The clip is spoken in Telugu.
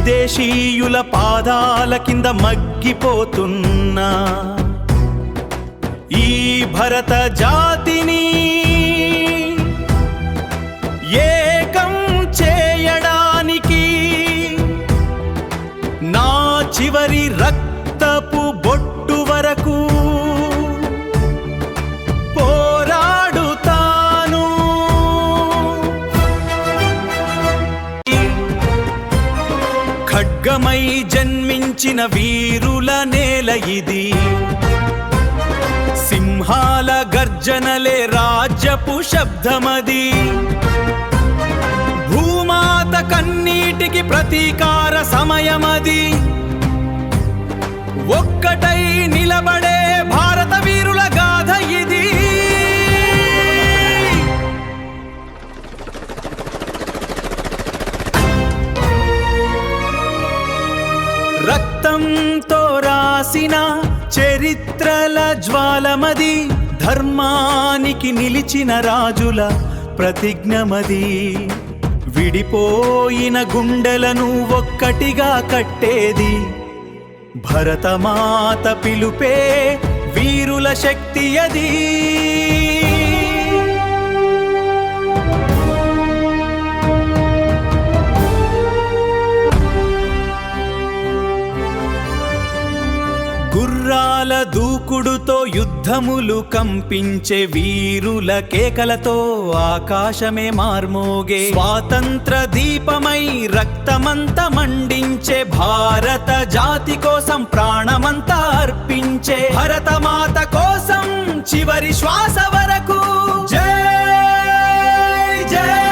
విదేశీయుల పాదాల కింద మగ్గిపోతున్నా ఈ భరత జాతిని ఏకం చేయడానికి నా చివరి రక్తపు బొట్టు వరకు పోరాడుతాను. ఖడ్గమై జన్మించిన వీరుల నేల ఇది, సింహాల గర్జనలే రాజ్యపు శబ్దమది. భూమాత కన్నీటికి ప్రతీకార సమయమది. ఒక్కటై నిలబడే భారత వీరుల గాథ ఇది. రక్తంతో రాసిన చరిత్రల జ్వాలమది, ధర్మానికి నిలిచిన రాజుల ప్రతిజ్ఞమది. విడిపోయిన గుండెలను ఒక్కటిగా కట్టేది భరతమాత పిలుపే, వీరుల శక్తి అది. గుర్రాల దూకుడుతో యుద్ధములు కంపించే వీరుల కేకలతో ఆకాశమే మార్మోగే. స్వాతంత్ర దీపమై రక్తమంతా మండించే భారత జాతి కోసం ప్రాణమంతా అర్పించే భరతమాత కోసం చివరి శ్వాస వరకు జై జై.